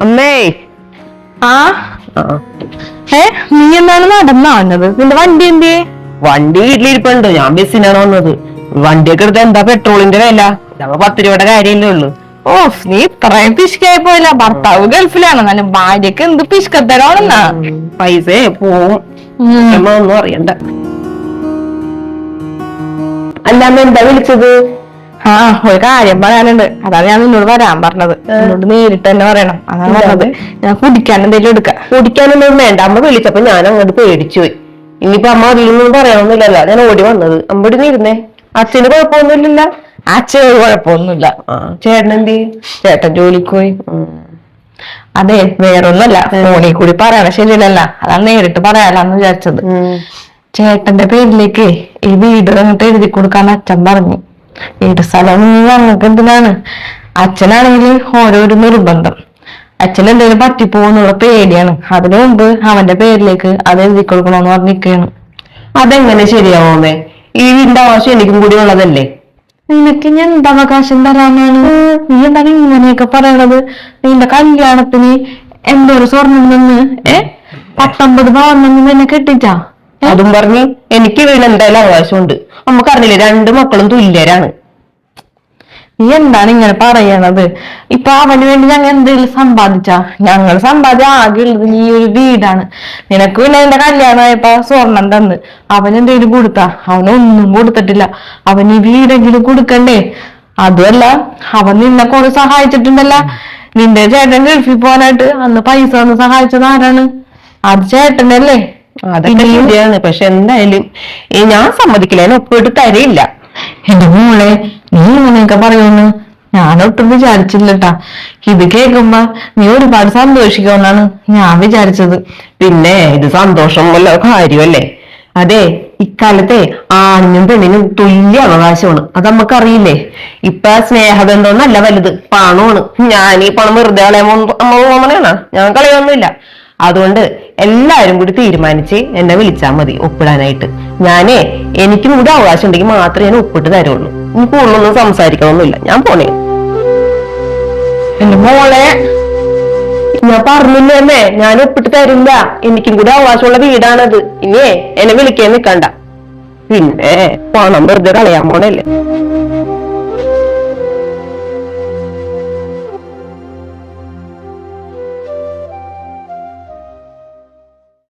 അമ്മേ. ആ നീ എന്താണ് നടന്നാ വന്നത്? നിന്റെ വണ്ടി എന്തേ? വണ്ടി വീട്ടിലിരിപ്പുണ്ട്. ഞാൻ ബസ്സിനാണ് വന്നത്. വണ്ടിയൊക്കെ എടുത്ത് എന്താ പെട്രോളിന്റെ വില? ഞങ്ങൾ 10 രൂപയുടെ കാര്യമല്ലേ ഉള്ളു. ഓ, നീ ഇത്രയും പിശുക്കായി പോയില്ല. ഭർത്താവ് ഗൾഫിലാണ്, നല്ല ഭാര്യക്ക് എന്ത് പിശുക്കത്തരാണെന്നാ. പൈസ പോവും, ഒന്നും അറിയണ്ട. അല്ലാമ്മ എന്താ വിളിച്ചത്? ആ, ഒരു കാര്യം പറയാനുണ്ട്. അതാണ് ഞാൻ നിന്നോട് വരാൻ പറഞ്ഞത്. നിന്നോട് നേരിട്ട് തന്നെ പറയണം. അതാണ് പറഞ്ഞത്. ഞാൻ കുടിക്കാൻ എന്തെങ്കിലും എടുക്കാം. കുടിക്കാനൊന്നും വേണ്ട. അമ്മ വിളിച്ചപ്പോ ഞാൻ അങ്ങോട്ട് പേടിച്ചു പോയി. ഇനിയിപ്പോ അമ്മ അതിലൊന്നും പറയണമെന്നില്ലല്ലോ, ഞാൻ ഓടി വന്നത്. അമ്പടിന്ന് ഇരുന്നേ. അച്ഛന് കുഴപ്പമൊന്നുമില്ല. അച്ഛന് കുഴപ്പമൊന്നുമില്ല. ചേട്ടൻ എന്ത്? ചേട്ടൻ ജോലിക്ക് പോയി. അതെ, വേറൊന്നുമല്ല, ഫോണിൽ കൂടി പറയണ ശരിയല്ലല്ല. അതാണ് നേരിട്ട് പറയാലാന്ന് വിചാരിച്ചത്. ചേട്ടന്റെ പേരിലേക്ക് ഈ വീട് അങ്ങോട്ട് എഴുതി കൊടുക്കാൻ അച്ഛൻ പറഞ്ഞു. വീട് സ്ഥലം ഞങ്ങൾക്ക് എന്തിനാണ്? അച്ഛനാണെങ്കിൽ ഓരോരോ നിർബന്ധം. അച്ഛൻ എന്തെങ്കിലും പറ്റിപ്പോന്നുള്ള പേടിയാണ്. അതിനു മുമ്പ് അവന്റെ പേരിലേക്ക് അത് എഴുതി കൊടുക്കണമെന്ന് പറഞ്ഞിരിക്കുകയാണ്. അതെങ്ങനെ ശരിയാവോമേ? ഈ വീടിന്റെ ആവശ്യം എനിക്കും കൂടി ഉള്ളതല്ലേ? നിനക്ക് ഞാൻ എന്ത് അവകാശം തരാനാണ്? നീ എന്താണ് ഇങ്ങനെയൊക്കെ പറയണത്? നിന്റെ കല്യാണത്തിന് എന്തോരം സ്വർണം നിന്ന് 19 പവൻ നിന്നെ കെട്ടിച്ചാ? അതും പറഞ്ഞ് എനിക്ക് വീട് എന്തായാലും അവകാശമുണ്ട്. നമുക്കറിഞ്ഞില്ലേ, 2 മക്കളും തുല്യരാണ്. നീ എന്താണ് ഇങ്ങനെ പറയണത്? ഇപ്പൊ അവന് വേണ്ടി ഞങ്ങൾ എന്തെങ്കിലും സമ്പാദിച്ചാ? ഞങ്ങൾ സമ്പാദ്യം ആകെ ഉള്ളത് ഈ ഒരു വീടാണ്. നിനക്ക് പിന്നെ എന്റെ കല്യാണമായപ്പോ സ്വർണം തന്ന് അവനെന്തെങ്കിലും കൊടുത്താ? അവനൊന്നും കൊടുത്തിട്ടില്ല. അവൻ ഈ വീടെങ്കിലും കൊടുക്കണ്ടേ? അതുമല്ല, അവൻ നിന്നെ കുറെ സഹായിച്ചിട്ടുണ്ടല്ല. നിന്റെ ചേട്ടൻ ഗൾഫിൽ പോകാനായിട്ട് അന്ന് പൈസ തന്ന് സഹായിച്ചത് ആരാണ്? അത് ചേട്ടനല്ലേ? അതൊക്കെ ശരിയാണ്. പക്ഷെ എന്തായാലും ഞാൻ സമ്മതിക്കില്ല, ഞാൻ ഒപ്പിട്ട് തരയില്ല. എന്റെ മോളെ, നീ ഇങ്ങനെയൊക്കെ പറയുമെന്ന് ഞാനൊട്ടും വിചാരിച്ചില്ലട്ടാ. ഇത് കേൾക്കുമ്പോ നീ ഒരുപാട് സന്തോഷിക്കുമെന്നാണ് ഞാൻ വിചാരിച്ചത്. പിന്നെ ഇത് സന്തോഷമുള്ള കാര്യമല്ലേ? അതെ, ഇക്കാലത്തെ ആണിനും പെണ്ണിനും തുല്യ അവകാശമാണ്. അത് നമുക്കറിയില്ലേ? ഇപ്പൊ സ്നേഹബന്ധമൊന്നല്ല വലുത്, പണമാണ്. ഞാൻ ഈ പണം വെറുതെ കളയാമോന്നാണ്? ഞാൻ കളയൊന്നുമില്ല. അതുകൊണ്ട് എല്ലാരും കൂടി തീരുമാനിച്ച് എന്നെ വിളിച്ചാൽ മതി ഒപ്പിടാനായിട്ട്. എനിക്കും കൂടി അവകാശം ഉണ്ടെങ്കിൽ മാത്രമേ ഞാൻ ഒപ്പിട്ട് തരുള്ളൂ. ഇനി കൂടുതലൊന്നും സംസാരിക്കണമെന്നില്ല. ഞാൻ പോണേ. എന്റെ മോളെ, ഞാൻ പറഞ്ഞില്ലേ അമ്മേ, ഞാൻ ഒപ്പിട്ട് തരില്ല. എനിക്കും കൂടി അവകാശമുള്ള വീടാണത്. ഇനിയേ എന്നെ വിളിക്കാൻ നിൽക്കണ്ട. പിന്നെ പണം വെറുതെ കളയാൻ പോണല്ലേ.